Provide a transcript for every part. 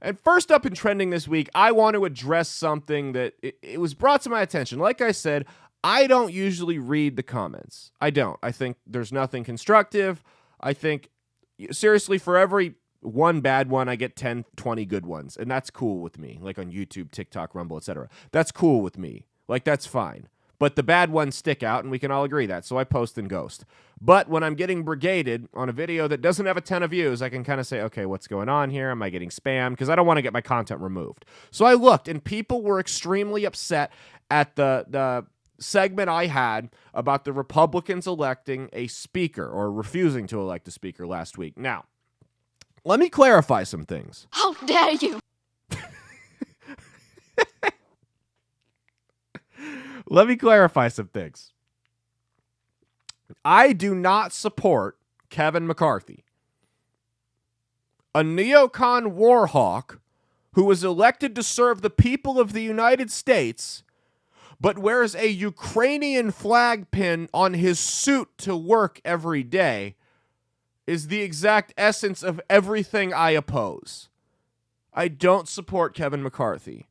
And first up in trending this week, I want to address something that it was brought to my attention. Like I said, I don't usually read the comments. I don't. I think there's nothing constructive. I think, seriously, for every one bad one, I get 10, 20 good ones. And that's cool with me, like on YouTube, TikTok, Rumble, etc. That's cool with me. Like, that's fine. But the bad ones stick out, and we can all agree that, so I post and ghost. But when I'm getting brigaded on a video that doesn't have a ton of views, I can kind of say, okay, what's going on here? Am I getting spammed? Because I don't want to get my content removed. So I looked, and people were extremely upset at the segment I had about the Republicans electing a speaker, or refusing to elect a speaker last week. Now, let me clarify some things. How dare you! Let me clarify some things. I do not support Kevin McCarthy, a neocon war hawk who was elected to serve the people of the United States, but wears a Ukrainian flag pin on his suit to work every day, is the exact essence of everything I oppose. I don't support Kevin McCarthy.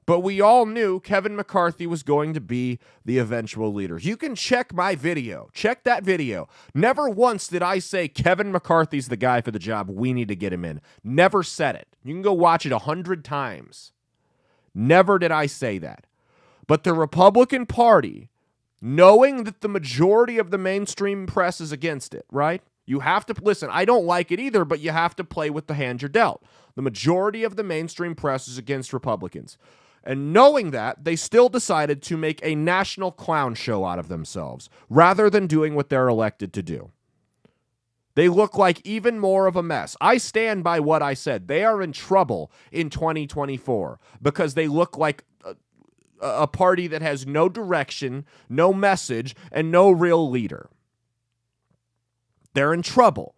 But we all knew Kevin McCarthy was going to be the eventual leader. You can check my video. Check that video. Never once did I say Kevin McCarthy's the guy for the job. We need to get him in. Never said it. You can go watch it 100 times. Never did I say that. But the Republican Party, knowing that the majority of the mainstream press is against it, right? You have to, listen, I don't like it either, but you have to play with the hand you're dealt. The majority of the mainstream press is against Republicans. And knowing that, they still decided to make a national clown show out of themselves, rather than doing what they're elected to do. They look like even more of a mess. I stand by what I said. They are in trouble in 2024 because they look like a party that has no direction, no message, and no real leader. They're in trouble.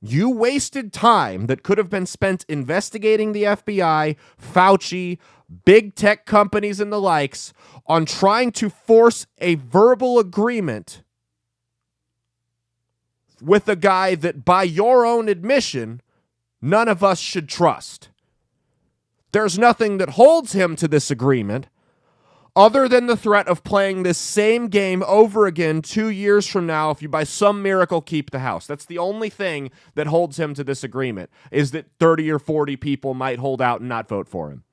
You wasted time that could have been spent investigating the FBI, Fauci, big tech companies and the likes on trying to force a verbal agreement with a guy that, by your own admission, none of us should trust. There's nothing that holds him to this agreement other than the threat of playing this same game over again 2 years from now if you by some miracle keep the House. That's the only thing that holds him to this agreement, is that 30 or 40 people might hold out and not vote for him.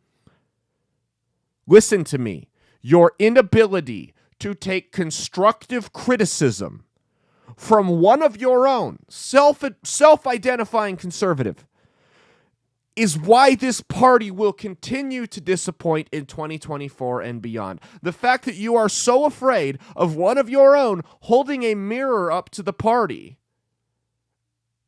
Listen to me. Your inability to take constructive criticism from one of your own, self-identifying conservative, is why this party will continue to disappoint in 2024 and beyond. The fact that you are so afraid of one of your own holding a mirror up to the party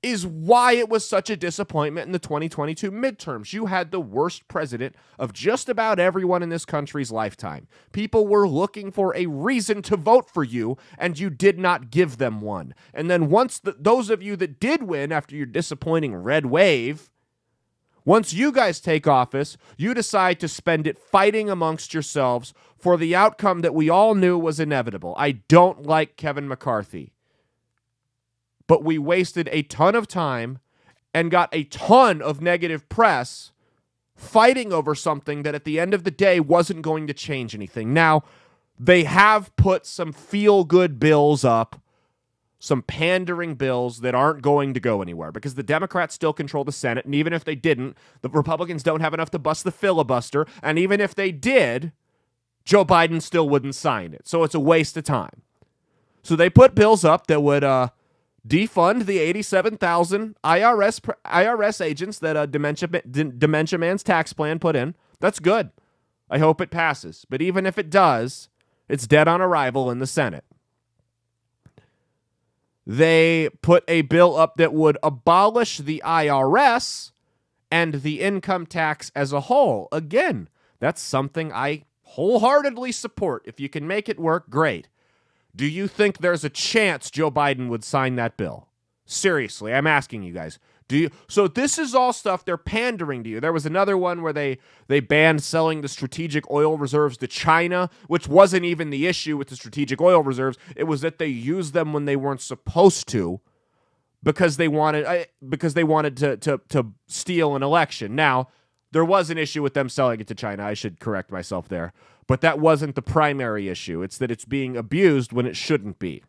is why it was such a disappointment in the 2022 midterms. You had the worst president of just about everyone in this country's lifetime. People were looking for a reason to vote for you, and you did not give them one. And then once those of you that did win after your disappointing red wave, once you guys take office, you decide to spend it fighting amongst yourselves for the outcome that we all knew was inevitable. I don't like Kevin McCarthy, but we wasted a ton of time and got a ton of negative press fighting over something that at the end of the day wasn't going to change anything. Now, they have put some feel-good bills up, some pandering bills that aren't going to go anywhere because the Democrats still control the Senate, and even if they didn't, the Republicans don't have enough to bust the filibuster, and even if they did, Joe Biden still wouldn't sign it, so it's a waste of time. So they put bills up that would defund the 87,000 IRS agents that Dementia Man's tax plan put in. That's good. I hope it passes, but even if it does, it's dead on arrival in the Senate. They put a bill up that would abolish the IRS and the income tax as a whole. Again, that's something I wholeheartedly support. If you can make it work, great. Do you think there's a chance Joe Biden would sign that bill? Seriously, I'm asking you guys. Do you? So this is all stuff they're pandering to you. There was another one where they banned selling the strategic oil reserves to China, which wasn't even the issue with the strategic oil reserves. It was that they used them when they weren't supposed to. because they wanted to steal an election. Now, there was an issue with them selling it to China. I should correct myself there. But that wasn't the primary issue. It's that it's being abused when it shouldn't be.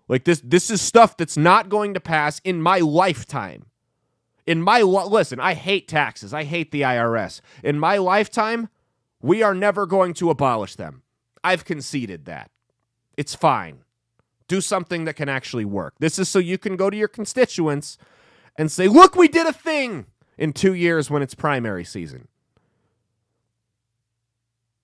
Like this is stuff that's not going to pass in my lifetime. Listen, I hate taxes. I hate the IRS. In my lifetime, we are never going to abolish them. I've conceded that. It's fine. Do something that can actually work. This is so you can go to your constituents and say, look, we did a thing in 2 years when it's primary season.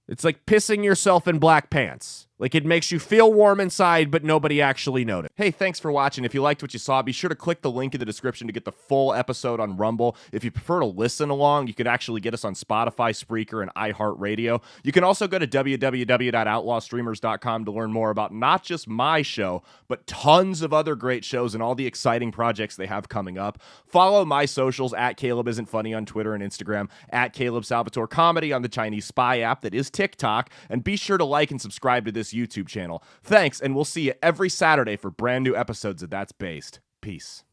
It's like pissing yourself in black pants. Like, it makes you feel warm inside, but nobody actually noticed. Hey, thanks for watching. If you liked what you saw, be sure to click the link in the description to get the full episode on Rumble. If you prefer to listen along, you could actually get us on Spotify, Spreaker, and iHeartRadio. You can also go to www.outlawstreamers.com to learn more about not just my show, but tons of other great shows and all the exciting projects they have coming up. Follow my socials at Caleb Isn't Funny on Twitter and Instagram, at Caleb Salvatore Comedy on the Chinese Spy app that is TikTok, and be sure to like and subscribe to this YouTube channel. Thanks, and we'll see you every Saturday for brand new episodes of That's Based. Peace.